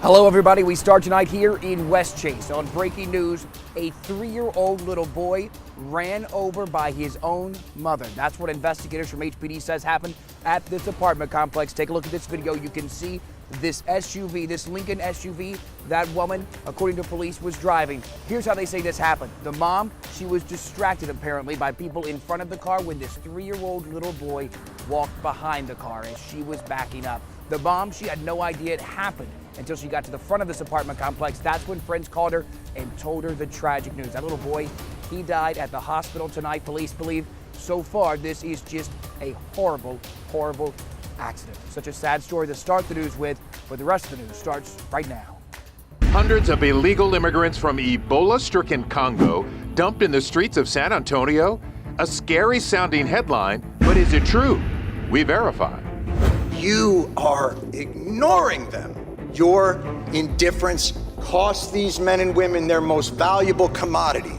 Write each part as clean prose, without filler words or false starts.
Hello everybody, we start tonight here in West Chase. On breaking news, a 3-year-old little boy ran over by his own mother. That's what investigators from HPD says happened at this apartment complex. Take a look at this video. You can see this SUV, this Lincoln SUV, that woman, according to police, was driving. Here's how they say this happened. The mom, she was distracted apparently by people in front of the car when this 3-year-old little boy walked behind the car as she was backing up. The mom, she had no idea it happened until she got to the front of this apartment complex. That's when friends called her and told her the tragic news. That little boy, he died at the hospital tonight. Police believe so far this is just a horrible, horrible accident. Such a sad story to start the news with, but the rest of the news starts right now. Hundreds of illegal immigrants from Ebola-stricken Congo dumped in the streets of San Antonio. A scary sounding headline, but is it true? We verify. You are ignoring them. Your indifference costs these men and women their most valuable commodity,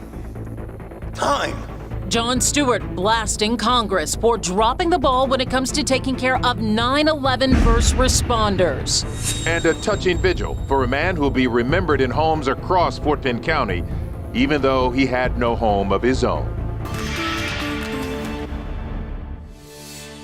time. Jon Stewart blasting Congress for dropping the ball when it comes to taking care of 9/11 first responders. And a touching vigil for a man who will be remembered in homes across Fort Bend County, even though he had no home of his own.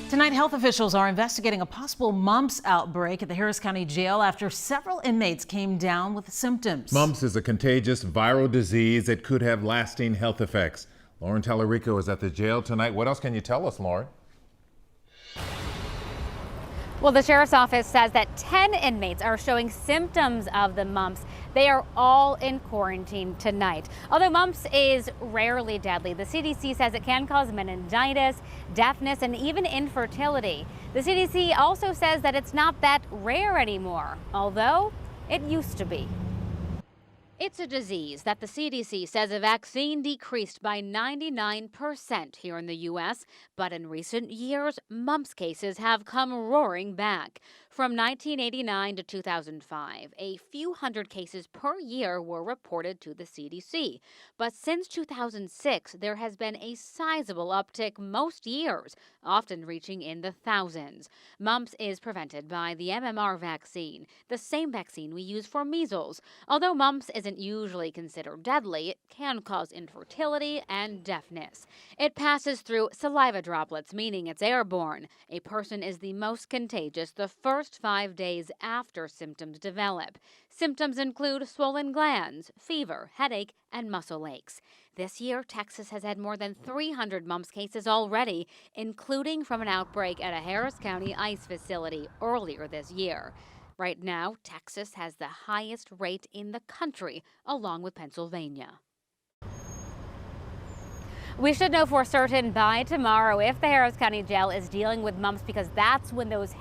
Tonight, health officials are investigating a possible mumps outbreak at the Harris County Jail after several inmates came down with symptoms. Mumps is a contagious viral disease that could have lasting health effects. Lauren Tallarico is at the jail tonight. What else can you tell us, Lauren? Well, the sheriff's office says that 10 inmates are showing symptoms of the mumps. They are all in quarantine tonight. Although mumps is rarely deadly, the CDC says it can cause meningitis, deafness, and even infertility. The CDC also says that it's not that rare anymore, although it used to be. It's a disease that the CDC says a vaccine decreased by 99% here in the U.S., but in recent years, mumps cases have come roaring back. From 1989 to 2005, a few hundred cases per year were reported to the CDC. But since 2006, there has been a sizable uptick most years, often reaching in the thousands. Mumps is prevented by the MMR vaccine, the same vaccine we use for measles. Although mumps isn't usually considered deadly, it can cause infertility and deafness. It passes through saliva droplets, meaning it's airborne. A person is the most contagious the first 5 days after symptoms develop. Symptoms include swollen glands, fever, headache, and muscle aches. This year, Texas has had more than 300 mumps cases already, including from an outbreak at a Harris County ICE facility earlier this year. Right now, Texas has the highest rate in the country, along with Pennsylvania. We should know for certain by tomorrow if the Harris County Jail is dealing with mumps, because that's when those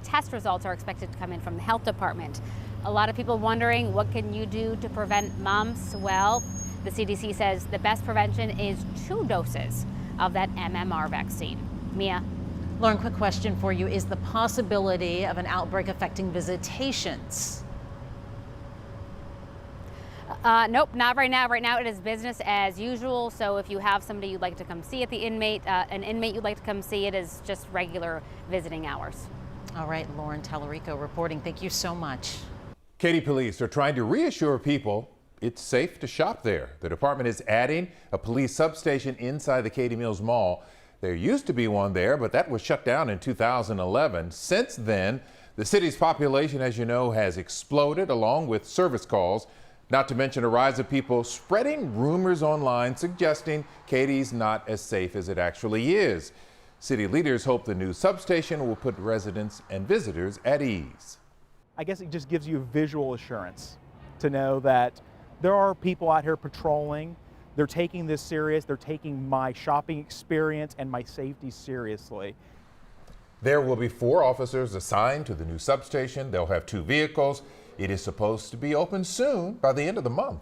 test results are expected to come in from the health department. A lot of people wondering, what can you do to prevent mumps? Well, the CDC says the best prevention is 2 doses of that MMR vaccine. Mia? Lauren, quick question for you. Is the possibility of an outbreak affecting visitations? Nope, not right now. Right now it is business as usual. So if you have somebody you'd like to come see at the inmate, an inmate you'd like to come see, it is just regular visiting hours. All right, Lauren Tallarico reporting. Thank you so much. Katy police are trying to reassure people it's safe to shop there. The department is adding a police substation inside the Katy Mills Mall. There used to be one there, but that was shut down in 2011. Since then, the city's population, as you know, has exploded along with service calls, not to mention a rise of people spreading rumors online suggesting Katy's not as safe as it actually is. City leaders hope the new substation will put residents and visitors at ease. I guess it just gives you visual assurance to know that there are people out here patrolling. They're taking this serious. They're taking my shopping experience and my safety seriously. There will be 4 officers assigned to the new substation. They'll have 2 vehicles. It is supposed to be open soon, by the end of the month.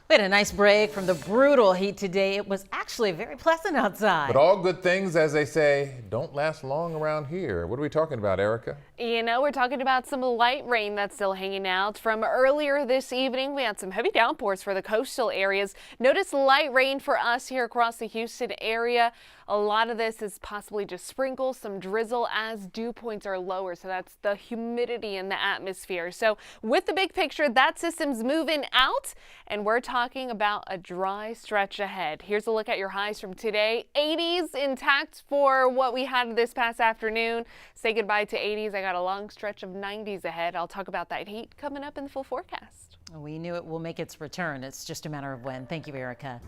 We had a nice break from the brutal heat today. It was actually very pleasant outside. But all good things, as they say, don't last long around here. What are we talking about, Erica? You know, we're talking about some light rain that's still hanging out from earlier this evening. We had some heavy downpours for the coastal areas. Notice light rain for us here across the Houston area. A lot of this is possibly just sprinkles, some drizzle as dew points are lower. So that's the humidity in the atmosphere. So with the big picture, that system's moving out and we're talking about a dry stretch ahead. Here's a look at your highs from today. 80s intact for what we had this past afternoon. Say goodbye to 80s. I got a long stretch of 90s ahead. I'll talk about that heat coming up in the full forecast. We knew it will make its return. It's just a matter of when. Thank you, Erica.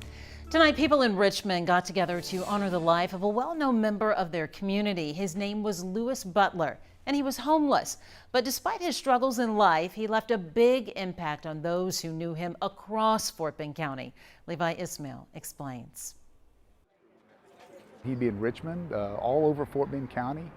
Tonight, people in Richmond got together to honor the life of a well-known member of their community. His name was Louis Butler, and he was homeless. But despite his struggles in life, he left a big impact on those who knew him across Fort Bend County. Levi Ismail explains. He'd be in Richmond, all over Fort Bend County.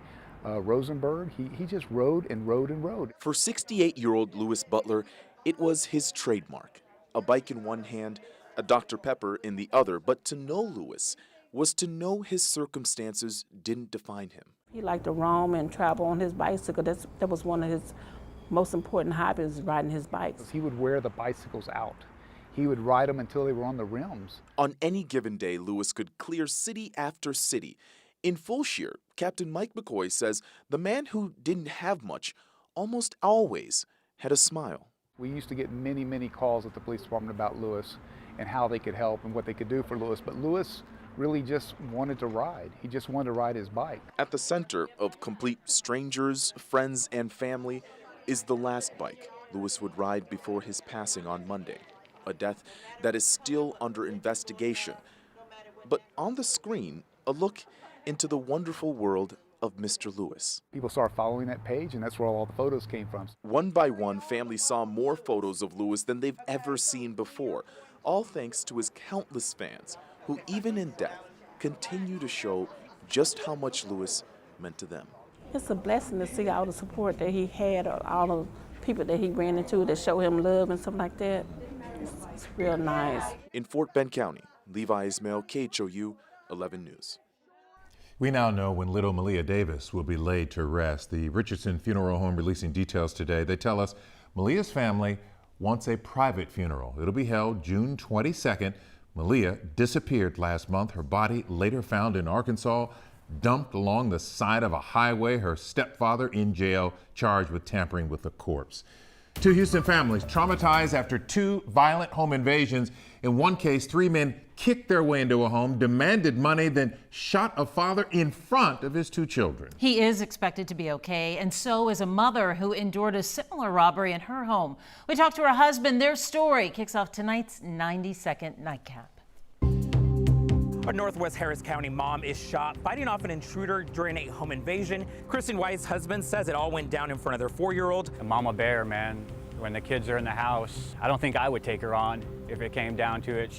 Rosenberg, he just rode and rode and rode. For 68-year-old Louis Butler, it was his trademark. A bike in one hand, a Dr. Pepper in the other. But to know Louis was to know his circumstances didn't define him. He liked to roam and travel on his bicycle. That was one of his most important hobbies, riding his bikes. He would wear the bicycles out. He would ride them until they were on the rims. On any given day, Louis could clear city after city. In Fulshire, Captain Mike McCoy says the man who didn't have much almost always had a smile. We used to get many, many calls at the police department about Louis and how they could help and what they could do for Louis. But Louis really just wanted to ride. He just wanted to ride his bike. At the center of complete strangers, friends, and family is the last bike Louis would ride before his passing on Monday, a death that is still under investigation. But on the screen, a look into the wonderful world of Mr. Louis. People started following that page, and that's where all the photos came from. One by one, families saw more photos of Louis than they've ever seen before, all thanks to his countless fans who, even in death, continue to show just how much Louis meant to them. It's a blessing to see all the support that he had, all the people that he ran into that show him love and stuff like that. It's real nice. In Fort Bend County, Levi Ismail, KHOU 11 News. We now know when little Malia Davis will be laid to rest. The Richardson Funeral Home releasing details today. They tell us Malia's family wants a private funeral. It'll be held June 22nd. Malia disappeared last month. Her body later found in Arkansas, dumped along the side of a highway. Her stepfather in jail, charged with tampering with a corpse. Two Houston families traumatized after two violent home invasions. In one case, three men kicked their way into a home, demanded money, then shot a father in front of his two children. He is expected to be okay, and so is a mother who endured a similar robbery in her home. We talked to her husband. Their story kicks off tonight's 90-second nightcap. A Northwest Harris County mom is shot fighting off an intruder during a home invasion. Kristen White's husband says it all went down in front of their 4-year-old. A mama bear, man. When the kids are in the house, I don't think I would take her on if it came down to it.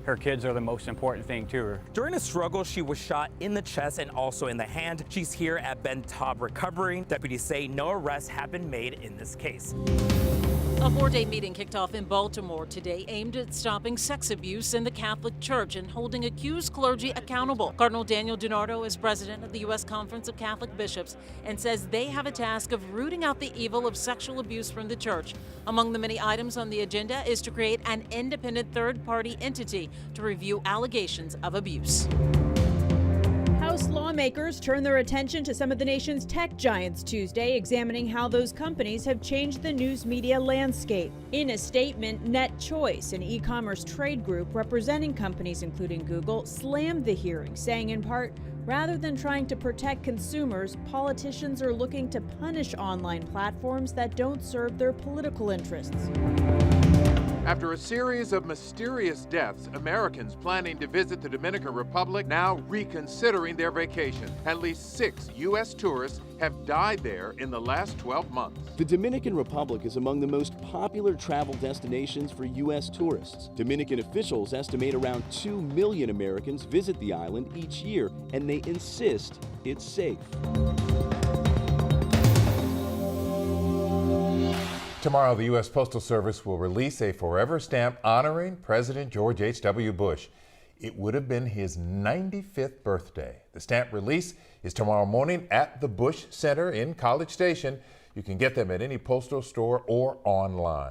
Her kids are the most important thing to her. During a struggle, she was shot in the chest and also in the hand. She's here at Ben Taub recovering. Deputies say no arrests have been made in this case. A 4-day meeting kicked off in Baltimore today aimed at stopping sex abuse in the Catholic Church and holding accused clergy accountable. Cardinal Daniel DiNardo is president of the U.S. Conference of Catholic Bishops and says they have a task of rooting out the evil of sexual abuse from the church. Among the many items on the agenda is to create an independent third-party entity to review allegations of abuse. House lawmakers turned their attention to some of the nation's tech giants Tuesday, examining how those companies have changed the news media landscape. In a statement, NetChoice, an e-commerce trade group representing companies including Google, slammed the hearing, saying in part, rather than trying to protect consumers, politicians are looking to punish online platforms that don't serve their political interests. After a series of mysterious deaths, Americans planning to visit the Dominican Republic now reconsidering their vacation. At least 6 U.S. tourists have died there in the last 12 months. The Dominican Republic is among the most popular travel destinations for U.S. tourists. Dominican officials estimate around 2 million Americans visit the island each year, and they insist it's safe. Tomorrow, the U.S. Postal Service will release a forever stamp honoring President George H.W. Bush. It would have been his 95th birthday. The stamp release is tomorrow morning at the Bush Center in College Station. You can get them at any postal store or online.